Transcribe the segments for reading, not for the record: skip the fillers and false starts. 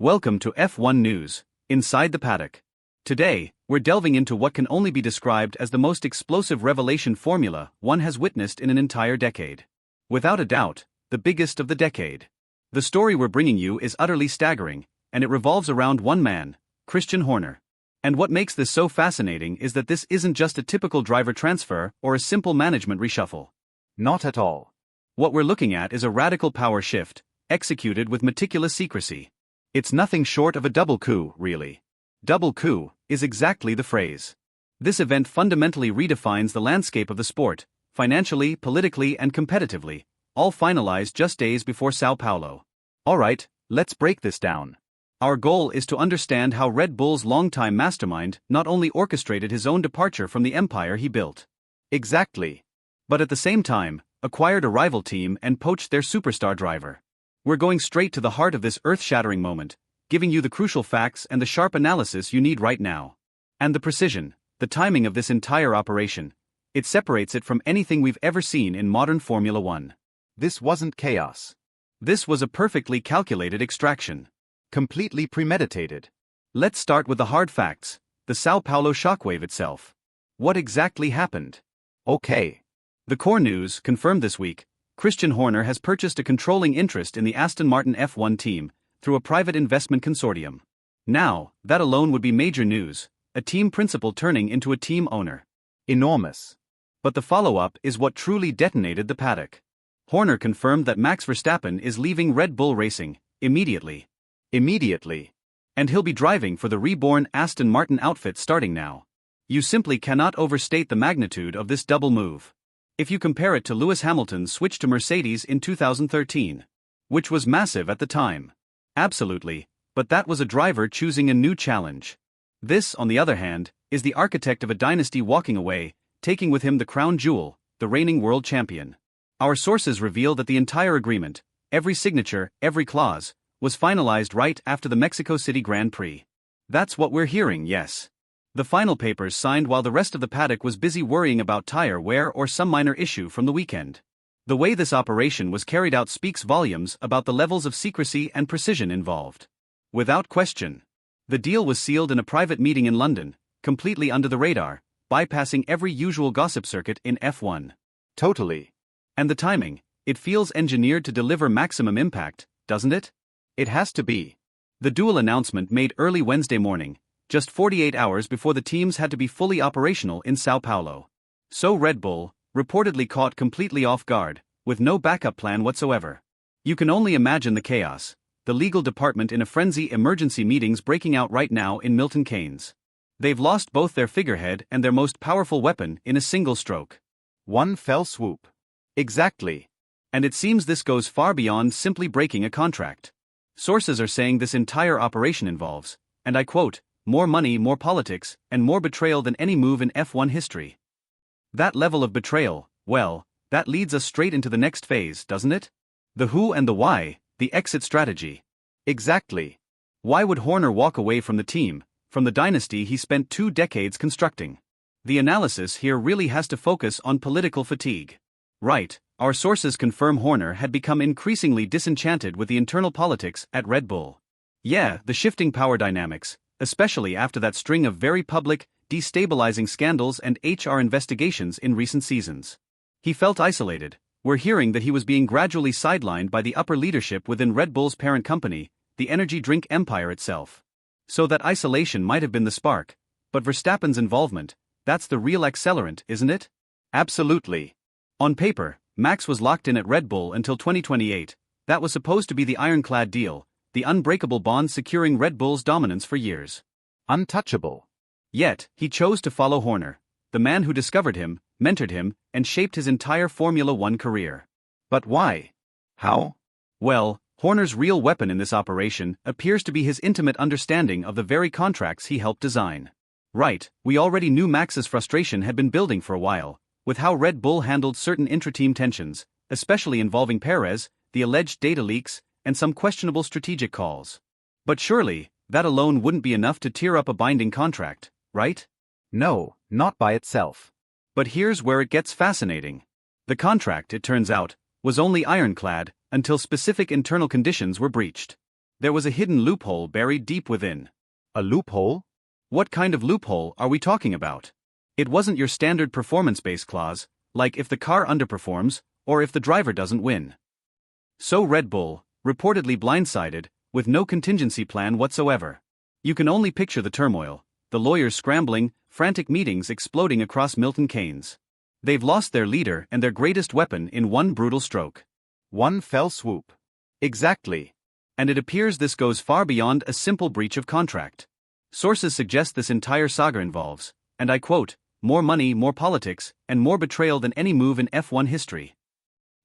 Welcome to F1 News, Inside the Paddock. Today, we're delving into what can only be described as the most explosive revelation formula one has witnessed in an entire decade. Without a doubt, the biggest of the decade. The story we're bringing you is utterly staggering, and it revolves around one man, Christian Horner. And what makes this so fascinating is that this isn't just a typical driver transfer or a simple management reshuffle. Not at all. What we're looking at is a radical power shift, executed with meticulous secrecy. It's nothing short of a double coup, really. Double coup is exactly the phrase. This event fundamentally redefines the landscape of the sport, financially, politically, and competitively, all finalized just days before Sao Paulo. Alright, let's break this down. Our goal is to understand how Red Bull's longtime mastermind not only orchestrated his own departure from the empire he built. Exactly. But at the same time, acquired a rival team and poached their superstar driver. We're going straight to the heart of this earth-shattering moment, giving you the crucial facts and the sharp analysis you need right now. And the precision, the timing of this entire operation, it separates it from anything we've ever seen in modern Formula One. This wasn't chaos. This was a perfectly calculated extraction. Completely premeditated. Let's start with the hard facts, the Sao Paulo shockwave itself. What exactly happened? Okay. The core news, confirmed this week, Christian Horner has purchased a controlling interest in the Aston Martin F1 team through a private investment consortium. Now, that alone would be major news, a team principal turning into a team owner. Enormous. But the follow-up is what truly detonated the paddock. Horner confirmed that Max Verstappen is leaving Red Bull Racing, immediately. Immediately. And he'll be driving for the reborn Aston Martin outfit starting now. You simply cannot overstate the magnitude of this double move. If you compare it to Lewis Hamilton's switch to Mercedes in 2013. Which was massive at the time. Absolutely, but that was a driver choosing a new challenge. This, on the other hand, is the architect of a dynasty walking away, taking with him the crown jewel, the reigning world champion. Our sources reveal that the entire agreement, every signature, every clause, was finalized right after the Mexico City Grand Prix. That's what we're hearing, yes. The final papers signed while the rest of the paddock was busy worrying about tire wear or some minor issue from the weekend. The way this operation was carried out speaks volumes about the levels of secrecy and precision involved. Without question. The deal was sealed in a private meeting in London, completely under the radar, bypassing every usual gossip circuit in F1. Totally. And the timing, it feels engineered to deliver maximum impact, doesn't it? It has to be. The dual announcement made early Wednesday morning, just 48 hours before the teams had to be fully operational in Sao Paulo. So Red Bull, reportedly caught completely off guard, with no backup plan whatsoever. You can only imagine the chaos, the legal department in a frenzy, emergency meetings breaking out right now in Milton Keynes. They've lost both their figurehead and their most powerful weapon in a single stroke. One fell swoop. Exactly. And it seems this goes far beyond simply breaking a contract. Sources are saying this entire operation involves, and I quote, more money, more politics, and more betrayal than any move in F1 history. That level of betrayal, well, that leads us straight into the next phase, doesn't it? The who and the why, the exit strategy. Exactly. Why would Horner walk away from the team, from the dynasty he spent 2 decades constructing? The analysis here really has to focus on political fatigue. Right, our sources confirm Horner had become increasingly disenchanted with the internal politics at Red Bull. Yeah, the shifting power dynamics, especially after that string of very public, destabilizing scandals and HR investigations in recent seasons. He felt isolated. We're hearing that he was being gradually sidelined by the upper leadership within Red Bull's parent company, the energy drink empire itself. So that isolation might have been the spark, but Verstappen's involvement, that's the real accelerant, isn't it? Absolutely. On paper, Max was locked in at Red Bull until 2028, that was supposed to be the ironclad deal, the unbreakable bond securing Red Bull's dominance for years. Untouchable. Yet, he chose to follow Horner, the man who discovered him, mentored him, and shaped his entire Formula One career. But why? How? Well, Horner's real weapon in this operation appears to be his intimate understanding of the very contracts he helped design. Right, we already knew Max's frustration had been building for a while, with how Red Bull handled certain intra-team tensions, especially involving Perez, the alleged data leaks, and some questionable strategic calls. But surely, that alone wouldn't be enough to tear up a binding contract, right? No, not by itself. But here's where it gets fascinating. The contract, it turns out, was only ironclad until specific internal conditions were breached. There was a hidden loophole buried deep within. A loophole? What kind of loophole are we talking about? It wasn't your standard performance-based clause, like if the car underperforms, or if the driver doesn't win. So Red Bull, reportedly blindsided, with no contingency plan whatsoever. You can only picture the turmoil, the lawyers scrambling, frantic meetings exploding across Milton Keynes. They've lost their leader and their greatest weapon in one brutal stroke. One fell swoop. Exactly. And it appears this goes far beyond a simple breach of contract. Sources suggest this entire saga involves, and I quote, more money, more politics, and more betrayal than any move in F1 history.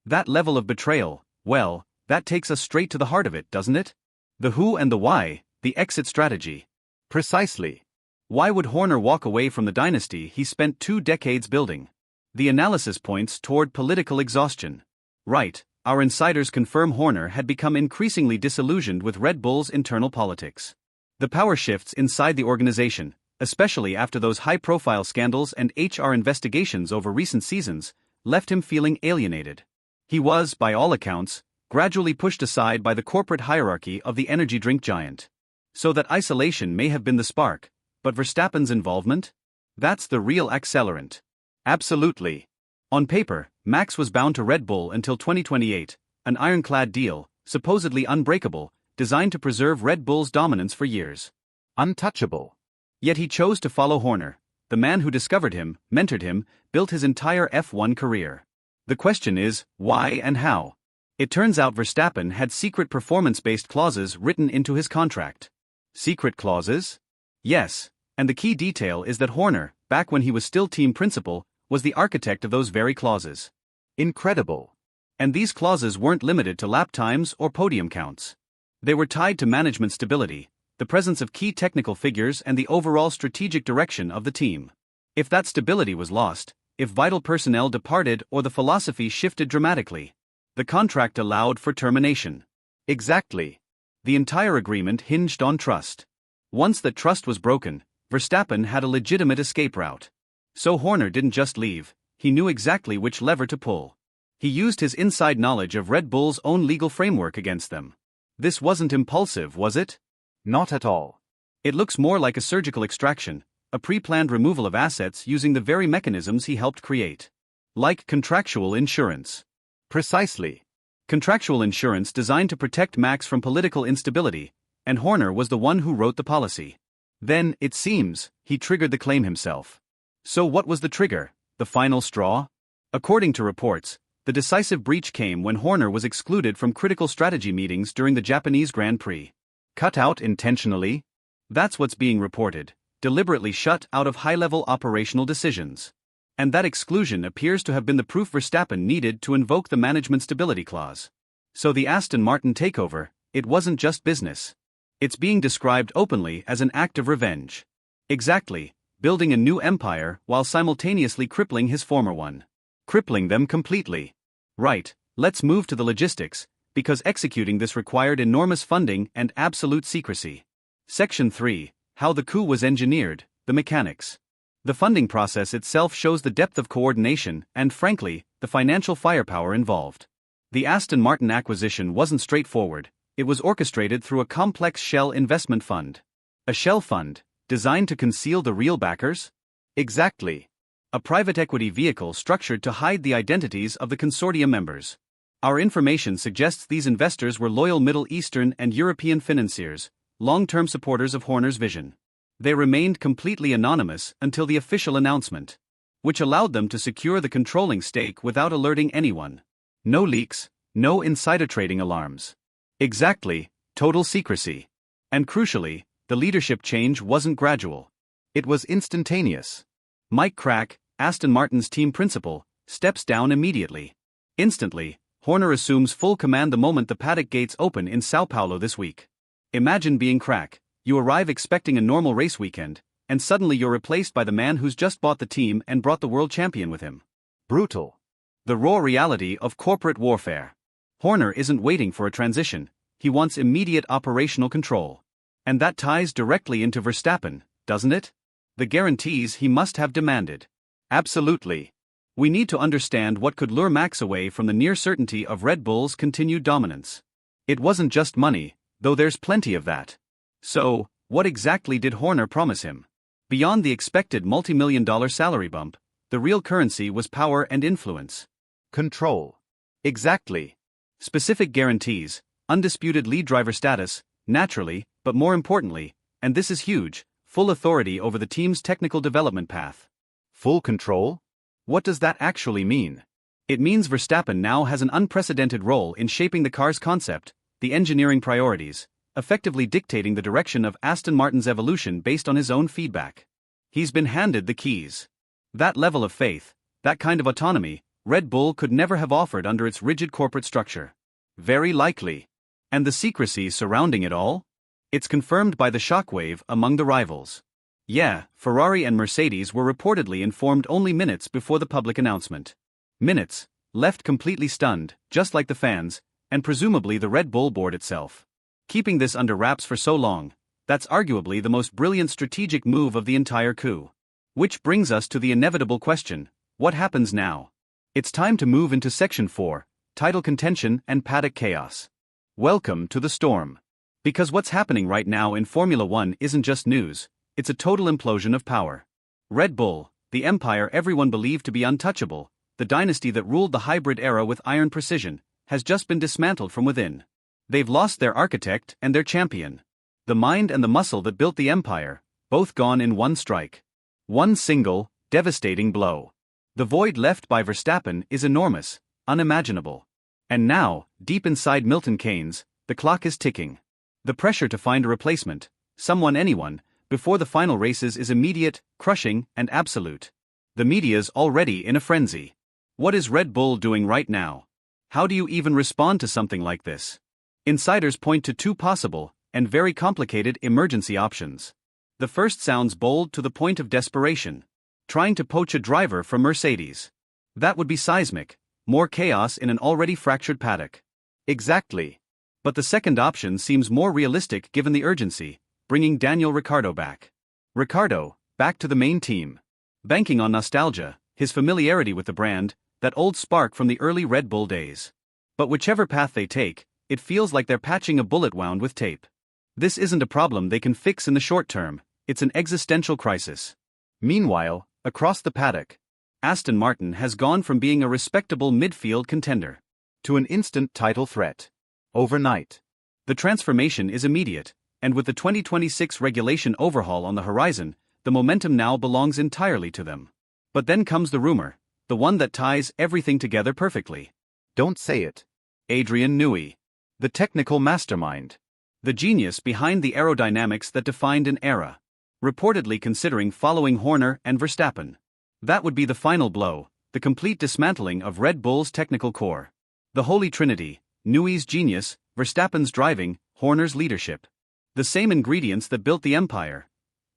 That level of betrayal, well, that takes us straight to the heart of it, doesn't it? The who and the why, the exit strategy. Precisely. Why would Horner walk away from the dynasty he spent 2 decades building? The analysis points toward political exhaustion. Right, our insiders confirm Horner had become increasingly disillusioned with Red Bull's internal politics. The power shifts inside the organization, especially after those high-profile scandals and HR investigations over recent seasons, left him feeling alienated. He was, by all accounts, gradually pushed aside by the corporate hierarchy of the energy drink giant. So that isolation may have been the spark, but Verstappen's involvement? That's the real accelerant. Absolutely. On paper, Max was bound to Red Bull until 2028, an ironclad deal, supposedly unbreakable, designed to preserve Red Bull's dominance for years. Untouchable. Yet he chose to follow Horner, the man who discovered him, mentored him, built his entire F1 career. The question is, why and how? It turns out Verstappen had secret performance-based clauses written into his contract. Secret clauses? Yes, and the key detail is that Horner, back when he was still team principal, was the architect of those very clauses. Incredible. And these clauses weren't limited to lap times or podium counts. They were tied to management stability, the presence of key technical figures and the overall strategic direction of the team. If that stability was lost, if vital personnel departed or the philosophy shifted dramatically, the contract allowed for termination. Exactly. The entire agreement hinged on trust. Once that trust was broken, Verstappen had a legitimate escape route. So Horner didn't just leave, he knew exactly which lever to pull. He used his inside knowledge of Red Bull's own legal framework against them. This wasn't impulsive, was it? Not at all. It looks more like a surgical extraction, a pre-planned removal of assets using the very mechanisms he helped create. Like contractual insurance. Precisely. Contractual insurance designed to protect Max from political instability, and Horner was the one who wrote the policy. Then, it seems, he triggered the claim himself. So what was the trigger, the final straw? According to reports, the decisive breach came when Horner was excluded from critical strategy meetings during the Japanese Grand Prix. Cut out intentionally? That's what's being reported, deliberately shut out of high-level operational decisions. And that exclusion appears to have been the proof Verstappen needed to invoke the management stability clause. So the Aston Martin takeover, it wasn't just business. It's being described openly as an act of revenge. Exactly. Building a new empire while simultaneously crippling his former one. Crippling them completely. Right, let's move to the logistics, because executing this required enormous funding and absolute secrecy. Section 3, How the coup was engineered, the mechanics. The funding process itself shows the depth of coordination and, frankly, the financial firepower involved. The Aston Martin acquisition wasn't straightforward, it was orchestrated through a complex shell investment fund. A shell fund, designed to conceal the real backers? Exactly. A private equity vehicle structured to hide the identities of the consortium members. Our information suggests these investors were loyal Middle Eastern and European financiers, long-term supporters of Horner's vision. They remained completely anonymous until the official announcement, which allowed them to secure the controlling stake without alerting anyone. No leaks, no insider trading alarms. Exactly, total secrecy. And crucially, the leadership change wasn't gradual. It was instantaneous. Mike Crack, Aston Martin's team principal, steps down immediately. Instantly, Horner assumes full command the moment the paddock gates open in Sao Paulo this week. Imagine being Crack. You arrive expecting a normal race weekend, and suddenly you're replaced by the man who's just bought the team and brought the world champion with him. Brutal. The raw reality of corporate warfare. Horner isn't waiting for a transition, he wants immediate operational control. And that ties directly into Verstappen, doesn't it? The guarantees he must have demanded. Absolutely. We need to understand what could lure Max away from the near certainty of Red Bull's continued dominance. It wasn't just money, Though there's plenty of that. So, what exactly did Horner promise him? Beyond the expected multi-million-dollar salary bump, the real currency was power and influence. Control. Exactly. Specific guarantees, undisputed lead driver status, naturally, but more importantly, and this is huge, full authority over the team's technical development path. Full control? What does that actually mean? It means Verstappen now has an unprecedented role in shaping the car's concept, the engineering priorities, effectively dictating the direction of Aston Martin's evolution based on his own feedback. He's been handed the keys. That level of faith, that kind of autonomy, Red Bull could never have offered under its rigid corporate structure. Very likely. And the secrecy surrounding it all? It's confirmed by the shockwave among the rivals. Yeah, Ferrari and Mercedes were reportedly informed only minutes before the public announcement. Minutes, left completely stunned, just like the fans, and presumably the Red Bull board itself. Keeping this under wraps for so long, that's arguably the most brilliant strategic move of the entire coup. Which brings us to the inevitable question, what happens now? It's time to move into Section 4, title contention and paddock chaos. Welcome to the storm. Because what's happening right now in Formula One isn't just news, it's a total implosion of power. Red Bull, the empire everyone believed to be untouchable, the dynasty that ruled the hybrid era with iron precision, has just been dismantled from within. They've lost their architect and their champion. The mind and the muscle that built the empire, both gone in one strike. One single, devastating blow. The void left by Verstappen is enormous, unimaginable. And now, deep inside Milton Keynes, the clock is ticking. The pressure to find a replacement, anyone, before the final races is immediate, crushing, and absolute. The media's already in a frenzy. What is Red Bull doing right now? How do you even respond to something like this? Insiders point to two possible, and very complicated emergency options. The first sounds bold to the point of desperation. Trying to poach a driver from Mercedes. That would be seismic, more chaos in an already fractured paddock. Exactly. But the second option seems more realistic given the urgency, bringing Daniel Ricciardo back. Ricciardo, back to the main team. Banking on nostalgia, his familiarity with the brand, that old spark from the early Red Bull days. But whichever path they take, it feels like they're patching a bullet wound with tape. This isn't a problem they can fix in the short term, it's an existential crisis. Meanwhile, across the paddock, Aston Martin has gone from being a respectable midfield contender to an instant title threat. Overnight. The transformation is immediate, and with the 2026 regulation overhaul on the horizon, the momentum now belongs entirely to them. But then comes the rumor, the one that ties everything together perfectly. Don't say it. Adrian Newey. The technical mastermind. The genius behind the aerodynamics that defined an era. Reportedly considering following Horner and Verstappen. That would be the final blow, the complete dismantling of Red Bull's technical core. The Holy Trinity, Newey's genius, Verstappen's driving, Horner's leadership. The same ingredients that built the empire.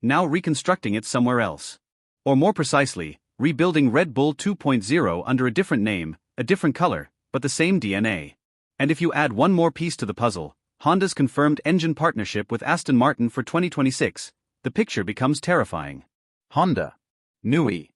Now reconstructing it somewhere else. Or more precisely, rebuilding Red Bull 2.0 under a different name, a different color, but the same DNA. And if you add one more piece to the puzzle, Honda's confirmed engine partnership with Aston Martin for 2026, the picture becomes terrifying. Honda. Newey.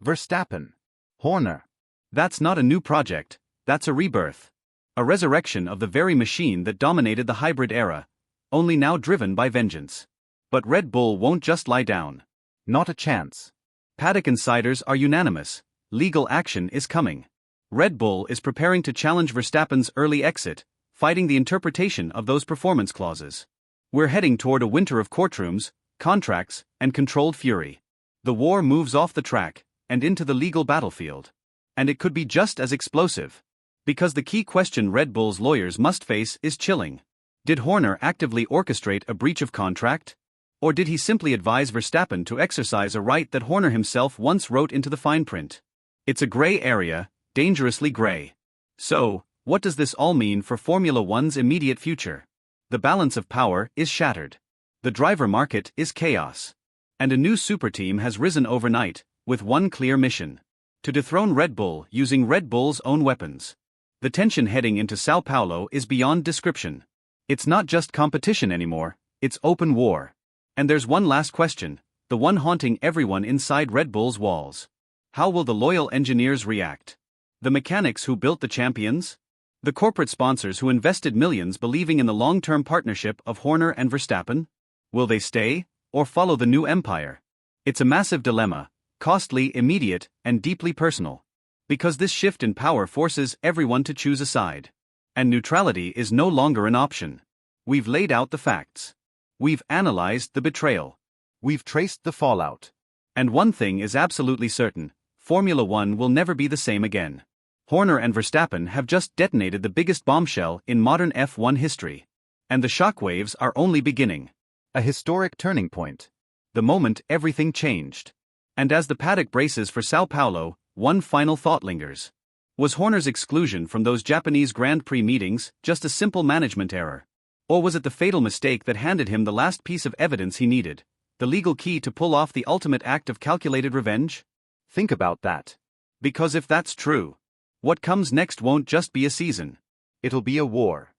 Verstappen. Horner. That's not a new project, that's a rebirth. A resurrection of the very machine that dominated the hybrid era, only now driven by vengeance. But Red Bull won't just lie down. Not a chance. Paddock insiders are unanimous, legal action is coming. Red Bull is preparing to challenge Verstappen's early exit, fighting the interpretation of those performance clauses. We're heading toward a winter of courtrooms, contracts, and controlled fury. The war moves off the track, and into the legal battlefield. And it could be just as explosive. Because the key question Red Bull's lawyers must face is chilling. Did Horner actively orchestrate a breach of contract? Or did he simply advise Verstappen to exercise a right that Horner himself once wrote into the fine print? It's a gray area, dangerously gray. So, what does this all mean for Formula One's immediate future? The balance of power is shattered. The driver market is chaos. And a new superteam has risen overnight, with one clear mission. To dethrone Red Bull using Red Bull's own weapons. The tension heading into Sao Paulo is beyond description. It's not just competition anymore, it's open war. And there's one last question, the one haunting everyone inside Red Bull's walls. How will the loyal engineers react? The mechanics who built the champions? The corporate sponsors who invested millions believing in the long-term partnership of Horner and Verstappen? Will they stay, or follow the new empire? It's a massive dilemma, costly, immediate, and deeply personal. Because this shift in power forces everyone to choose a side. And neutrality is no longer an option. We've laid out the facts. We've analyzed the betrayal. We've traced the fallout. And one thing is absolutely certain: Formula One will never be the same again. Horner and Verstappen have just detonated the biggest bombshell in modern F1 history. And the shockwaves are only beginning. A historic turning point. The moment everything changed. And as the paddock braces for Sao Paulo, one final thought lingers. Was Horner's exclusion from those Japanese Grand Prix meetings just a simple management error? Or was it the fatal mistake that handed him the last piece of evidence he needed, the legal key to pull off the ultimate act of calculated revenge? Think about that. Because if that's true, what comes next won't just be a season. It'll be a war.